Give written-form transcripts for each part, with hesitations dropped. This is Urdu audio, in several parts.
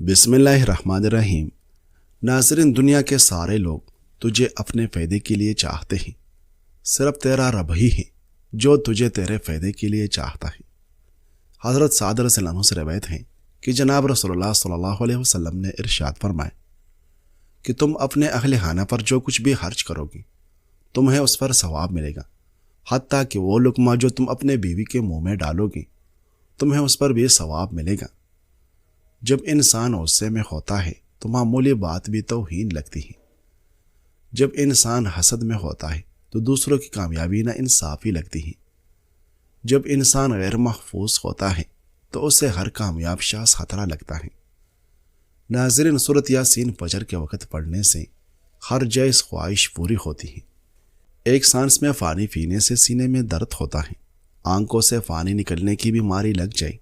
بسم اللہ الرحمن الرحیم۔ ناظرین، دنیا کے سارے لوگ تجھے اپنے فائدے کے لیے چاہتے ہیں، صرف تیرا رب ہی ہے جو تجھے تیرے فائدے کے لیے چاہتا ہے۔ حضرت سعد رضی اللہ عنہ سے روایت ہے کہ جناب رسول اللہ صلی اللہ علیہ وسلم نے ارشاد فرمایا کہ تم اپنے اہل خانہ پر جو کچھ بھی خرچ کرو گے تمہیں اس پر ثواب ملے گا، حتیٰ کہ وہ لقمہ جو تم اپنے بیوی کے منہ میں ڈالو گے تمہیں اس پر بھی ثواب ملے گا۔ جب انسان غصے میں ہوتا ہے تو معمولی بات بھی توہین لگتی ہے، جب انسان حسد میں ہوتا ہے تو دوسروں کی کامیابی نا انصافی لگتی ہے، جب انسان غیر محفوظ ہوتا ہے تو اسے ہر کامیاب شخص خطرہ لگتا ہے۔ ناظرین، سورۃ یاسین فجر کے وقت پڑھنے سے ہر جائز خواہش پوری ہوتی ہے۔ ایک سانس میں پانی پینے سے سینے میں درد ہوتا ہے، آنکھوں سے پانی نکلنے کی بیماری لگ جائے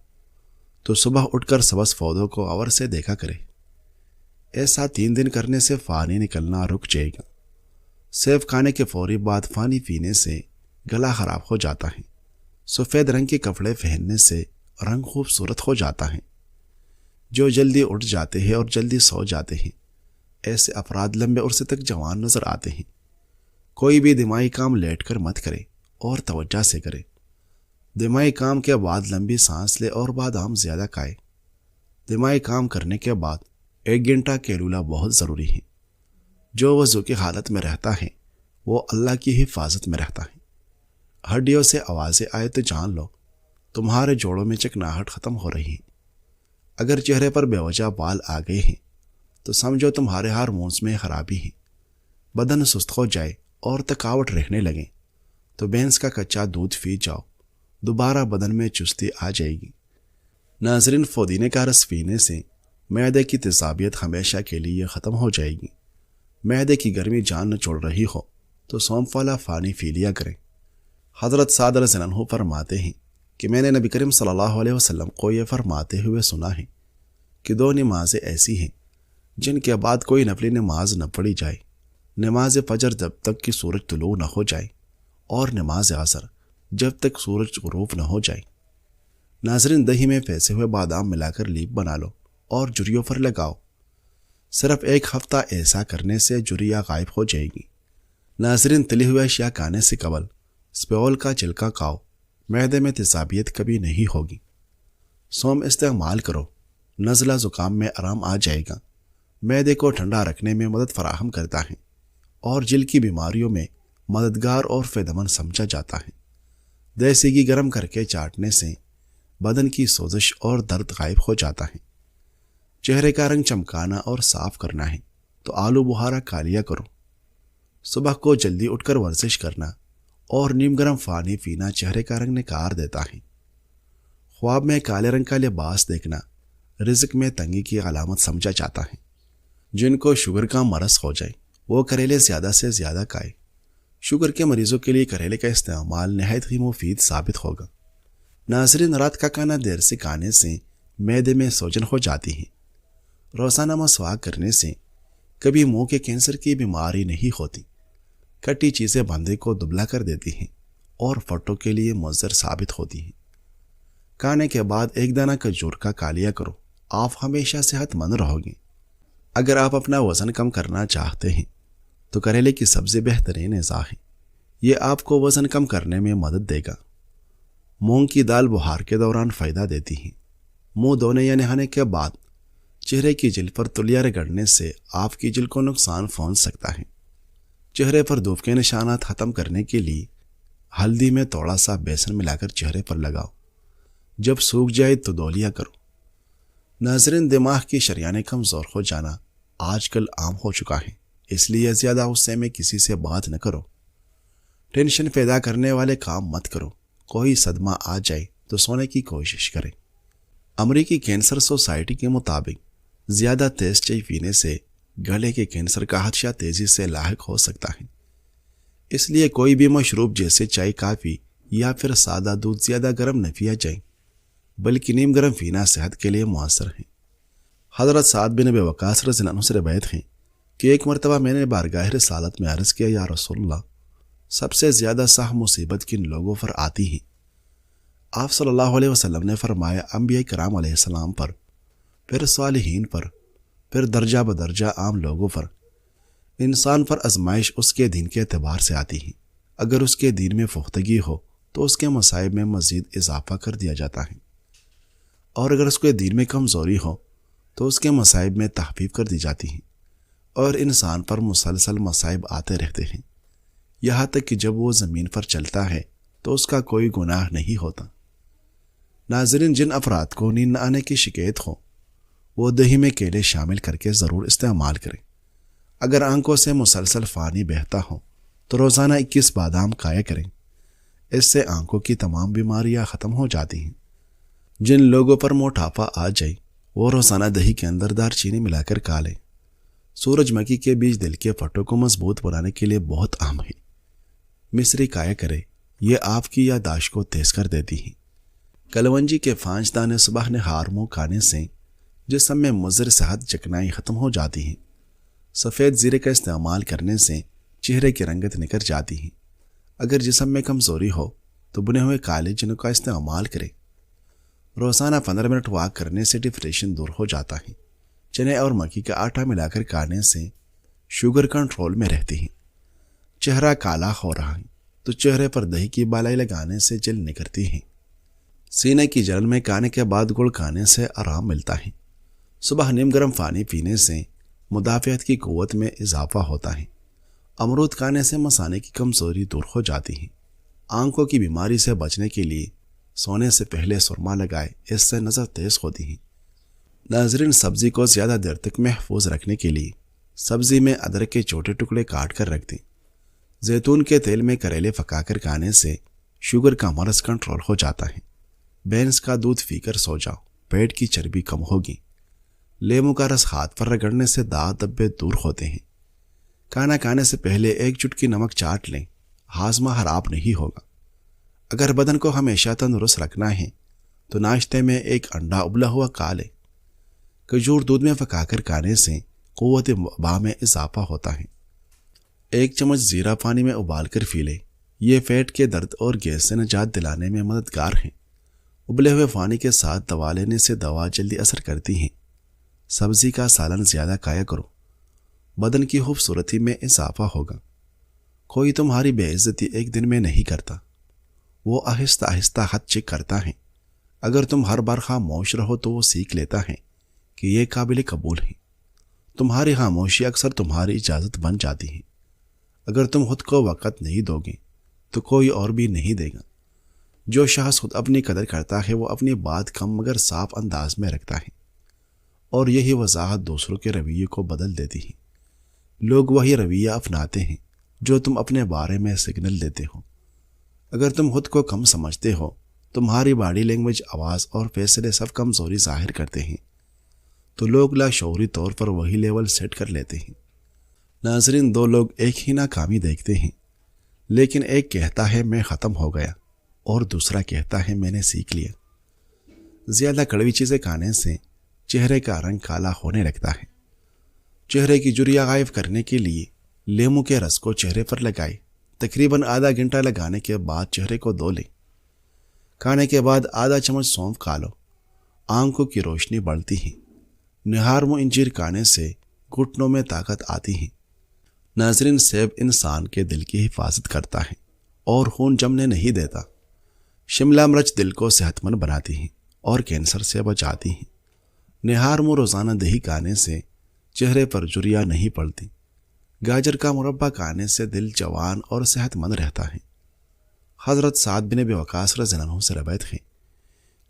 تو صبح اٹھ کر سبز پودوں کو غور سے دیکھا کرے۔ ایسا 3 دن کرنے سے پانی نکلنا رک جائے گا۔ سیب کھانے کے فوری بعد پانی پینے سے گلا خراب ہو جاتا ہے۔ سفید رنگ کے کپڑے پہننے سے رنگ خوبصورت ہو جاتا ہے۔ جو جلدی اٹھ جاتے ہیں اور جلدی سو جاتے ہیں ایسے افراد لمبے عرصے تک جوان نظر آتے ہیں۔ کوئی بھی دماغی کام لیٹ کر مت کرے اور توجہ سے کرے۔ دماغی کام کے بعد لمبی سانس لے اور بادام زیادہ کھائے۔ دماغی کام کرنے کے بعد 1 گھنٹہ کیلولا بہت ضروری ہے۔ جو وضو کی حالت میں رہتا ہے وہ اللہ کی حفاظت میں رہتا ہے۔ ہڈیوں سے آوازیں آئے تو جان لو تمہارے جوڑوں میں چکناہٹ ختم ہو رہی ہے۔ اگر چہرے پر بے وجہ بال آ گئے ہیں تو سمجھو تمہارے ہارمونز میں خرابی ہے۔ بدن سست ہو جائے اور تھکاوٹ رہنے لگے تو بھینس کا کچا دودھ پی جاؤ، دوبارہ بدن میں چستی آ جائے گی۔ ناظرین، پودینے کا رس پینے سے معدے کی تیزابیت ہمیشہ کے لیے ختم ہو جائے گی۔ معدے کی گرمی جان نہ چھوڑ رہی ہو تو سونف والا پانی پی لیا کریں۔ حضرت سعد رضی اللہ عنہ فرماتے ہیں کہ میں نے نبی کریم صلی اللہ علیہ وسلم کو یہ فرماتے ہوئے سنا ہے کہ 2 نمازیں ایسی ہیں جن کے بعد کوئی نفلی نماز نہ پڑھی جائے، نماز فجر جب تک کہ سورج طلوع نہ ہو جائے اور نماز عصر جب تک سورج غروب نہ ہو جائے۔ ناظرین، دہی میں پھینسے ہوئے بادام ملا کر لیپ بنا لو اور جھریوں پر لگاؤ۔ صرف 1 ہفتہ ایسا کرنے سے جھریاں غائب ہو جائے گی۔ ناظرین، تلی ہوئے اشیاء کھانے سے قبل سپیول کا چھلکا کھاؤ، معدے میں تیزابیت کبھی نہیں ہوگی۔ سونف استعمال کرو، نزلہ زکام میں آرام آ جائے گا۔ معدے کو ٹھنڈا رکھنے میں مدد فراہم کرتا ہے اور جلد کی بیماریوں میں مددگار اور فائدہ مند سمجھا جاتا ہے۔ دیسی گھی گرم کر کے چاٹنے سے بدن کی سوزش اور درد غائب ہو جاتا ہے۔ چہرے کا رنگ چمکانا اور صاف کرنا ہے تو آلو بخارا کھا لیا کرو۔ صبح کو جلدی اٹھ کر ورزش کرنا اور نیم گرم پانی پینا چہرے کا رنگ نکھار دیتا ہے۔ خواب میں کالے رنگ کا لباس دیکھنا رزق میں تنگی کی علامت سمجھا جاتا ہے۔ جن کو شوگر کا مرض ہو جائے وہ کریلے زیادہ سے زیادہ کھائے۔ شوگر کے مریضوں کے لیے کریلے کا استعمال نہایت ہی مفید ثابت ہوگا۔ ناظرین، رات کا کھانا دیر سے کھانے سے معدے میں سوجن ہو جاتی ہے۔ روزانہ مسواک کرنے سے کبھی منہ کے کینسر کی بیماری نہیں ہوتی۔ کھٹی چیزیں بندے کو دبلا کر دیتی ہیں اور فٹوں کے لیے مضر ثابت ہوتی ہیں۔ کھانے کے بعد 1 دانہ کھجور کا کھا لیا کرو، آپ ہمیشہ صحت مند رہو گے۔ اگر آپ اپنا وزن کم کرنا چاہتے ہیں تو کریلے کی سبزی بہترین غذا ہے۔ یہ آپ کو وزن کم کرنے میں مدد دے گا۔ مونگ کی دال بخار کے دوران فائدہ دیتی ہے۔ منہ دھونے یا نہانے کے بعد چہرے کی جلد پر تلیہ رگڑنے سے آپ کی جلد کو نقصان پہنچ سکتا ہے۔ چہرے پر دھوپ کے نشانات ختم کرنے کے لیے ہلدی میں تھوڑا سا بیسن ملا کر چہرے پر لگاؤ، جب سوکھ جائے تو دھو لیا کرو۔ ناظرین، دماغ کی شریانیں کمزور ہو جانا آج کل عام ہو چکا ہے، اس لیے زیادہ غصے میں کسی سے بات نہ کرو۔ ٹینشن پیدا کرنے والے کام مت کرو۔ کوئی صدمہ آ جائے تو سونے کی کوشش کریں۔ امریکی کینسر سوسائٹی کے مطابق زیادہ تیز چائے پینے سے گلے کے کینسر کا خدشہ تیزی سے لاحق ہو سکتا ہے۔ اس لیے کوئی بھی مشروب جیسے چائے، کافی یا پھر سادہ دودھ زیادہ گرم نہ پیا جائے، بلکہ نیم گرم پینا صحت کے لیے مؤثر ہے۔ حضرت سعد بن ابی وقاص رضی اللہ عنہ سے روایت ہے کہ ایک مرتبہ میں نے بارگاہ رسالت میں عرض کیا، یا رسول اللہ، سب سے زیادہ سخت مصیبت کن لوگوں پر آتی ہے؟ آپ صلی اللہ علیہ وسلم نے فرمایا، انبیاء کرام علیہ السلام پر۔ پھر صالحین پر، پھر درجہ بدرجہ عام لوگوں پر۔ انسان پر آزمائش اس کے دین کے اعتبار سے آتی ہے۔ اگر اس کے دین میں پختگی ہو تو اس کے مصائب میں مزید اضافہ کر دیا جاتا ہے، اور اگر اس کے دین میں کمزوری ہو تو اس کے مصائب میں تخفیف کر دی جاتی ہے۔ اور انسان پر مسلسل مصائب آتے رہتے ہیں، یہاں تک کہ جب وہ زمین پر چلتا ہے تو اس کا کوئی گناہ نہیں ہوتا۔ ناظرین، جن افراد کو نیند نہ آنے کی شکایت ہو وہ دہی میں کیلے شامل کر کے ضرور استعمال کریں۔ اگر آنکھوں سے مسلسل پانی بہتا ہو تو روزانہ 21 بادام کھایا کریں، اس سے آنکھوں کی تمام بیماریاں ختم ہو جاتی ہیں۔ جن لوگوں پر موٹاپا آ جائے وہ روزانہ دہی کے اندر دار چینی ملا کر کھا لیں۔ سورج مکھی کے بیج دل کے پٹھوں کو مضبوط بنانے کے لیے بہت اہم ہے۔ مصری کھایا کرے، یہ آپ کی یادداشت کو تیز کر دیتی ہیں۔ کلونجی کے 5 دانے صبح نہار منہ کھانے سے جسم میں مضر صحت چکنائی ختم ہو جاتی ہیں۔ سفید زیرے کا استعمال کرنے سے چہرے کی رنگت نکھر جاتی ہے۔ اگر جسم میں کمزوری ہو تو بنے ہوئے کالے چنوں کا استعمال کریں۔ روزانہ 15 منٹ واک کرنے سے ڈپریشن دور ہو جاتا ہے۔ چنے اور مکھی کا آٹا ملا کر کھانے سے شوگر کنٹرول میں رہتی ہے۔ چہرہ کالا ہو رہا ہے تو چہرے پر دہی کی بالائی لگانے سے جل نکلتی ہے۔ سینے کی جلن میں کھانے کے بعد گڑ کھانے سے آرام ملتا ہے۔ صبح نیم گرم پانی پینے سے مدافعت کی قوت میں اضافہ ہوتا ہے۔ امرود کھانے سے مثانے کی کمزوری دور ہو جاتی ہے۔ آنکھوں کی بیماری سے بچنے کے لیے سونے سے پہلے سرما لگائے، اس سے نظر تیز ہوتی ہے۔ ناظرین، سبزی کو زیادہ دیر تک محفوظ رکھنے کے لیے سبزی میں ادرک کے چھوٹے ٹکڑے کاٹ کر رکھ دیں۔ زیتون کے تیل میں کریلے پکا کر کھانے سے شوگر کا مرض کنٹرول ہو جاتا ہے۔ بھینس کا دودھ پی کر سو جاؤ، پیٹ کی چربی کم ہوگی۔ لیموں کا رس ہاتھ پر رگڑنے سے داغ دبے دور ہوتے ہیں۔ کھانا کھانے سے پہلے 1 چٹکی نمک چاٹ لیں، ہاضمہ خراب نہیں ہوگا۔ اگر بدن کو ہمیشہ تندرست رکھنا ہے تو ناشتے میں 1 انڈا ابلا ہوا کھا لیں۔ کھجور دودھ میں پکا کر کھانے سے قوت بہ میں اضافہ ہوتا ہے۔ 1 چمچ زیرہ پانی میں ابال کر پی لیں، یہ پیٹ کے درد اور گیس سے نجات دلانے میں مددگار ہیں۔ ابلے ہوئے پانی کے ساتھ دوا لینے سے دوا جلدی اثر کرتی ہیں۔ سبزی کا سالن زیادہ کھایا کرو، بدن کی خوبصورتی میں اضافہ ہوگا۔ کوئی تمہاری بے عزتی ایک دن میں نہیں کرتا، وہ آہستہ آہستہ حد چیک کرتا ہے۔ اگر تم ہر بار خاموش رہو تو وہ سیکھ لیتا ہے کہ یہ قابل قبول ہے۔ تمہاری خاموشی اکثر تمہاری اجازت بن جاتی ہے۔ اگر تم خود کو وقت نہیں دو گے تو کوئی اور بھی نہیں دے گا۔ جو شخص خود اپنی قدر کرتا ہے وہ اپنی بات کم مگر صاف انداز میں رکھتا ہے، اور یہی وضاحت دوسروں کے رویے کو بدل دیتی ہے۔ لوگ وہی رویہ اپناتے ہیں جو تم اپنے بارے میں سگنل دیتے ہو۔ اگر تم خود کو کم سمجھتے ہو، تمہاری باڈی لینگویج، آواز اور فیصلے سب کمزوری ظاہر کرتے ہیں، تو لوگ لاشعوری طور پر وہی لیول سیٹ کر لیتے ہیں۔ ناظرین، 2 لوگ ایک ہی ناکامی دیکھتے ہیں، لیکن ایک کہتا ہے میں ختم ہو گیا اور دوسرا کہتا ہے میں نے سیکھ لیا۔ زیادہ کڑوی چیزیں کھانے سے چہرے کا رنگ کالا ہونے لگتا ہے۔ چہرے کی جھریاں غائب کرنے کے لیے لیموں کے رس کو چہرے پر لگائے، تقریباً آدھا گھنٹہ لگانے کے بعد چہرے کو دھو لیں۔ کھانے کے بعد آدھا چمچ سونف کھا لو، آنکھوں کی روشنی بڑھتی ہے۔ نہار منہ انجیر کھانے سے گھٹنوں میں طاقت آتی ہے۔ ناظرین، سیب انسان کے دل کی حفاظت کرتا ہے اور خون جمنے نہیں دیتا۔ شملہ مرچ دل کو صحت مند بناتی ہے اور کینسر سے بچاتی ہے۔ نہار منہ روزانہ دہی کھانے سے چہرے پر جھریاں نہیں پڑتی۔ گاجر کا مربع کھانے سے دل جوان اور صحت مند رہتا ہے۔ حضرت سعد بن ابی وقاص رضی اللہ عنہ سے روایت ہے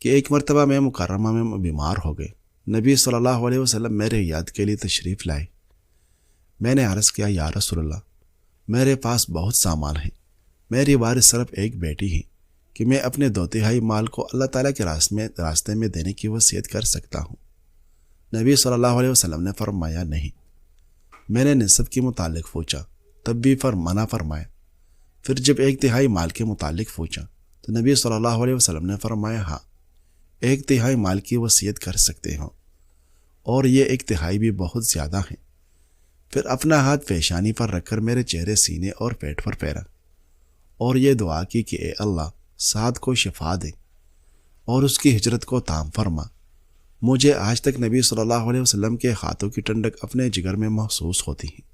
کہ ایک مرتبہ میں مکرمہ میں بیمار ہو گئے۔ نبی صلی اللہ علیہ وسلم میرے عیادت کے لیے تشریف لائے۔ میں نے عرض کیا، یا رسول اللہ، میرے پاس بہت سامان ہے، میری وارث صرف ایک بیٹی ہے کہ میں اپنے 2/3 مال کو اللہ تعالیٰ کے راستے میں دینے کی وصیت کر سکتا ہوں۔ نبی صلی اللہ علیہ وسلم نے فرمایا نہیں۔ میں نے نصف کے متعلق پوچھا، تب بھی منع فرمایا۔ پھر جب 1/3 مال کے متعلق پوچھا تو نبی صلی اللہ علیہ وسلم نے فرمایا ہاں، 1/3 مال کی وصیت کر سکتے ہو، اور یہ 1/3 بھی بہت زیادہ ہے۔ پھر اپنا ہاتھ پیشانی پر رکھ کر میرے چہرے، سینے اور پیٹ پر پھیرا اور یہ دعا کی کہ اے اللہ، سعد کو شفا دے اور اس کی ہجرت کو تام فرما، مجھے آج تک نبی صلی اللہ علیہ وسلم کے ہاتھوں کی ٹھنڈک اپنے جگر میں محسوس ہوتی ہے۔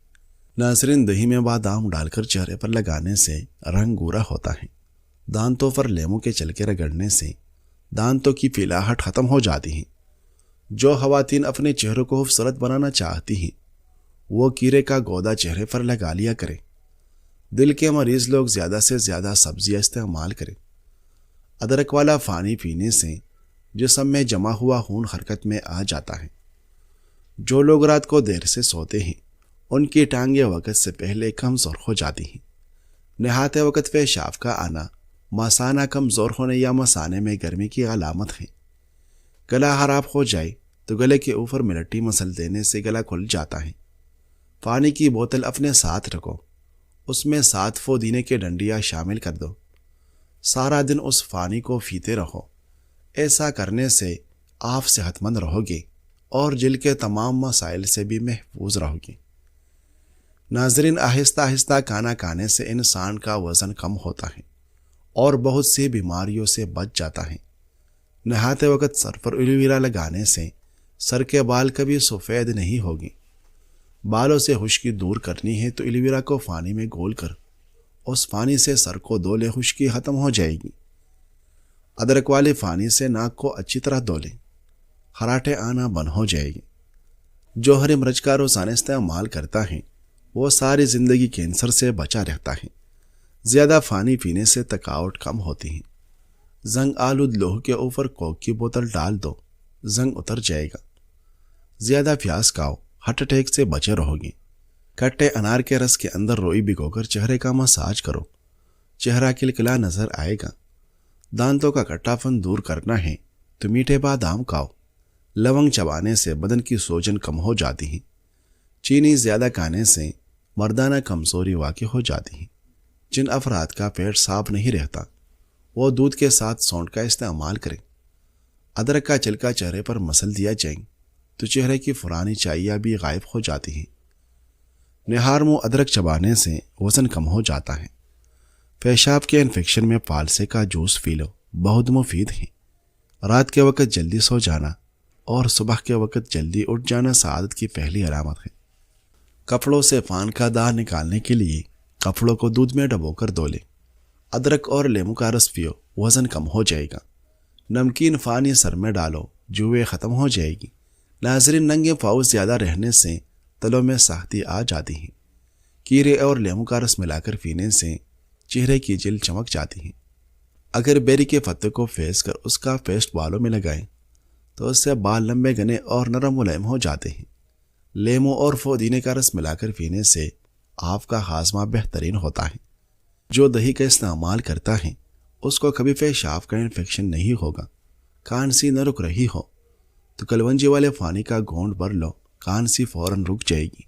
ناظرین، دہی میں بادام ڈال کر چہرے پر لگانے سے رنگ گورا ہوتا ہے۔ دانتوں پر لیموں کے چھلکے رگڑنے سے دانتوں کی پیلاہٹ ختم ہو جاتی ہے۔ جو خواتین اپنے چہروں کو خوبصورت بنانا چاہتی ہیں وہ کیرے کا گودا چہرے پر لگا لیا کریں۔ دل کے مریض لوگ زیادہ سے زیادہ سبزیاں استعمال کریں۔ ادرک والا پانی پینے سے جسم میں جمع ہوا خون حرکت میں آ جاتا ہے۔ جو لوگ رات کو دیر سے سوتے ہیں ان کی ٹانگیں وقت سے پہلے کمزور ہو جاتی ہیں۔ نہاتے وقت پیشاب کا آنا مثانہ کمزور ہونے یا مثانے میں گرمی کی علامت ہے۔ گلا خراب ہو جائے تو گلے کے اوپر ملٹی مسل دینے سے گلا کھل جاتا ہے۔ پانی کی بوتل اپنے ساتھ رکھو، اس میں 7 پودینے کے ڈنڈیاں شامل کر دو۔ سارا دن اس پانی کو پیتے رہو۔ ایسا کرنے سے آپ صحت مند رہو گے اور جلد کے تمام مسائل سے بھی محفوظ رہو گے۔ ناظرین، آہستہ آہستہ کھانا کھانے سے انسان کا وزن کم ہوتا ہے اور بہت سی بیماریوں سے بچ جاتا ہے۔ نہاتے وقت سر پر ایلوویرا لگانے سے سر کے بال کبھی سفید نہیں ہوگی۔ بالوں سے خشکی دور کرنی ہے تو ایلوویرا کو پانی میں گھول کر اس پانی سے سر کو دھو لے، خشکی ختم ہو جائے گی۔ ادرک والے پانی سے ناک کو اچھی طرح دھو لیں، خراٹے آنا بند ہو جائے گی۔ جو ہری مرچ کا روزانہ استعمال کرتا ہے وہ ساری زندگی کینسر سے بچا رہتا ہے۔ زیادہ پانی پینے سے تھکاوٹ کم ہوتی ہے۔ زنگ آلود لوہے کے اوپر کوک کی بوتل ڈال دو، زنگ اتر جائے گا۔ زیادہ پیاز کھاؤ، ہارٹ اٹیک سے بچے رہو گے۔ کٹے انار کے رس کے اندر روئی بھگو کر چہرے کا مساج کرو، چہرہ کلکلا نظر آئے گا۔ دانتوں کا کٹا پن دور کرنا ہے تو میٹھے بادام کھاؤ۔ لونگ چبانے سے بدن کی سوجن کم ہو جاتی ہے۔ چینی زیادہ کھانے سے مردانہ کمزوری واقع ہو جاتی ہے۔ جن افراد کا پیٹ صاف نہیں رہتا وہ دودھ کے ساتھ سونڈ کا استعمال کریں۔ ادرک کا چھلکا چہرے پر مسل دیا جائے تو چہرے کی پرانی چائیاں بھی غائب ہو جاتی ہیں۔ نہار منہ ادرک چبانے سے وزن کم ہو جاتا ہے۔ پیشاب کے انفیکشن میں پالسے کا جوس پی لو، بہت مفید ہے۔ رات کے وقت جلدی سو جانا اور صبح کے وقت جلدی اٹھ جانا سعادت کی پہلی علامت ہے۔ کپڑوں سے پان کا داغ نکالنے کے لیے کپڑوں کو دودھ میں ڈبو کر دھو لیں۔ ادرک اور لیموں کا رس پیو، وزن کم ہو جائے گا۔ نمکین پانی سر میں ڈالو، جوئیں ختم ہو جائے گی۔ ناظرین، ننگے پاؤں زیادہ رہنے سے تلوں میں سختی آ جاتی ہے۔ کیرے اور لیموں کا رس ملا کر پینے سے چہرے کی جلد چمک جاتی ہے۔ اگر بیری کے پتے کو پھینس کر اس کا پیسٹ بالوں میں لگائیں تو اس سے بال لمبے گھنے اور نرم ملائم ہو جاتے ہیں۔ لیموں اور پودینے کا رس ملا کر پینے سے آپ کا ہاضمہ بہترین ہوتا ہے۔ جو دہی کا استعمال کرتا ہے اس کو کبھی پیشاب کا انفیکشن نہیں ہوگا۔ کھانسی نہ رک رہی ہو تو کلونجی والے پانی کا گھونٹ بھر لو، کھانسی فوراً رک جائے گی۔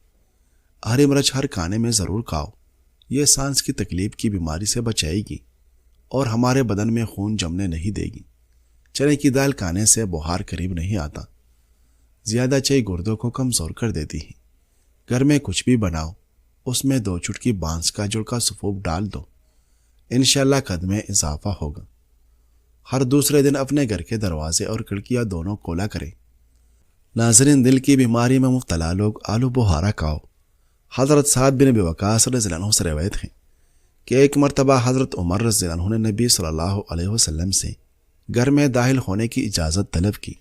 ہری مرچ ہر کھانے میں ضرور کھاؤ، یہ سانس کی تکلیف کی بیماری سے بچائے گی اور ہمارے بدن میں خون جمنے نہیں دے گی۔ چنے کی دال کھانے سے بخار قریب نہیں آتا۔ زیادہ چائے گردوں کو کمزور کر دیتی ہے۔ گھر میں کچھ بھی بناؤ، اس میں 2 چٹکی بانس کا جڑ کا سفوف ڈال دو، انشاءاللہ قد میں اضافہ ہوگا۔ ہر دوسرے دن اپنے گھر کے دروازے اور کھڑکیاں دونوں کھولا کریں۔ ناظرین، دل کی بیماری میں مبتلا لوگ آلو بخارا کھاؤ۔ حضرت سعد بن ابی وقاص رضی اللہ عنہ سے روایت ہے کہ ایک مرتبہ حضرت عمر رضی اللہ عنہ نے نبی صلی اللہ علیہ وسلم سے گھر میں داخل ہونے کی اجازت طلب کی۔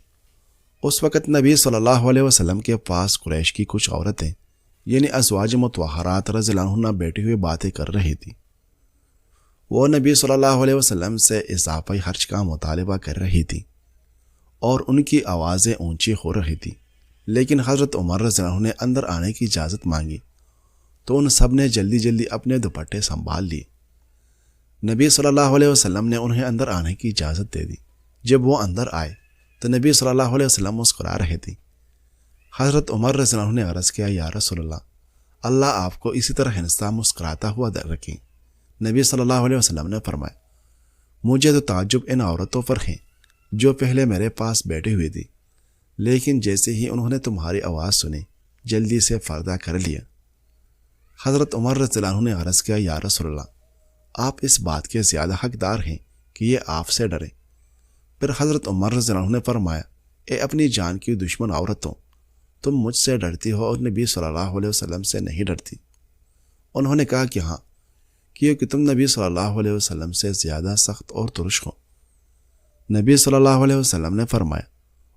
اس وقت نبی صلی اللہ علیہ وسلم کے پاس قریش کی کچھ عورتیں یعنی ازواج مطہرات رضی اللہ عنہ بیٹھی ہوئی باتیں کر رہی تھی۔ وہ نبی صلی اللہ علیہ وسلم سے اضافی خرچ کا مطالبہ کر رہی تھی اور ان کی آوازیں اونچی ہو رہی تھی، لیکن حضرت عمر رضی اللہ عنہ نے اندر آنے کی اجازت مانگی تو ان سب نے جلدی جلدی اپنے دوپٹے سنبھال لیے۔ نبی صلی اللہ علیہ وسلم نے انہیں اندر آنے کی اجازت دے دی۔ جب وہ اندر آئے تو نبی صلی اللہ علیہ وسلم مسکرا رہے تھے۔ حضرت عمر رضی اللہ عنہ نے عرض کیا، یا رسول اللہ آپ کو اسی طرح ہنستا مسکراتا ہوا رکھیں۔ نبی صلی اللہ علیہ وسلم نے فرمایا، مجھے تو تعجب ان عورتوں پر ہے جو پہلے میرے پاس بیٹھی ہوئی تھی، لیکن جیسے ہی انہوں نے تمہاری آواز سنی جلدی سے پردہ کر لیا۔ حضرت عمر رضی اللہ عنہ نے عرض کیا، یا رسول اللہ آپ اس بات کے زیادہ حقدار ہیں کہ یہ آپ سے ڈریں۔ پھر حضرت عمر رضی اللہ عنہ نے فرمایا، اے اپنی جان کی دشمن عورتوں، تم مجھ سے ڈرتی ہو اور نبی صلی اللہ علیہ وسلم سے نہیں ڈرتی۔ انہوں نے کہا کہ ہاں، کیونکہ تم نبی صلی اللہ علیہ وسلم سے زیادہ سخت اور ترش ہو۔ نبی صلی اللہ علیہ وسلم نے فرمایا،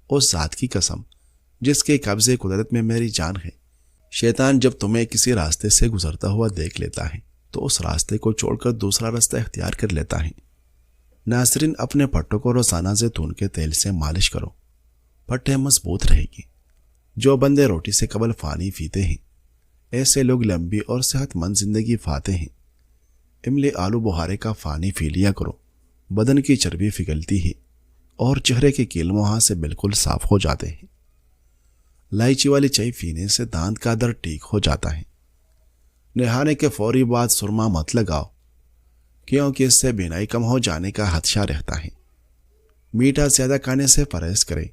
اس ذات کی قسم جس کے قبضے قدرت میں میری جان ہے، شیطان جب تمہیں کسی راستے سے گزرتا ہوا دیکھ لیتا ہے تو اس راستے کو چھوڑ کر دوسرا راستہ اختیار کر لیتا ہے۔ ناظرین، اپنے پٹھوں کو روزانہ زیتون کے تیل سے مالش کرو، پٹھیں مضبوط رہے گی۔ جو بندے روٹی سے قبل فانی پیتے ہیں، ایسے لوگ لمبی اور صحت مند زندگی پاتے ہیں۔ املی آلو بخارے کا فانی پی لیا کرو، بدن کی چربی پگھلتی ہے اور چہرے کے کیل وہاں سے بالکل صاف ہو جاتے ہیں۔ الائچی والی چائے پینے سے دانت کا درد ٹھیک ہو جاتا ہے۔ نہانے کے فوری بعد سرما مت لگاؤ، کیونکہ اس سے بینائی کم ہو جانے کا خدشہ رہتا ہے۔ میٹھا زیادہ کھانے سے پرہیز کریں،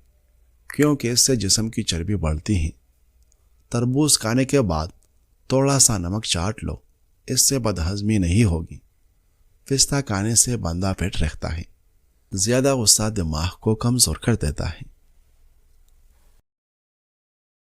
کیونکہ اس سے جسم کی چربی بڑھتی ہے۔ تربوز کھانے کے بعد تھوڑا سا نمک چاٹ لو، اس سے بدہضمی نہیں ہوگی۔ پستہ کھانے سے بندہ پیٹ رہتا ہے۔ زیادہ غصہ دماغ کو کمزور کر دیتا ہے۔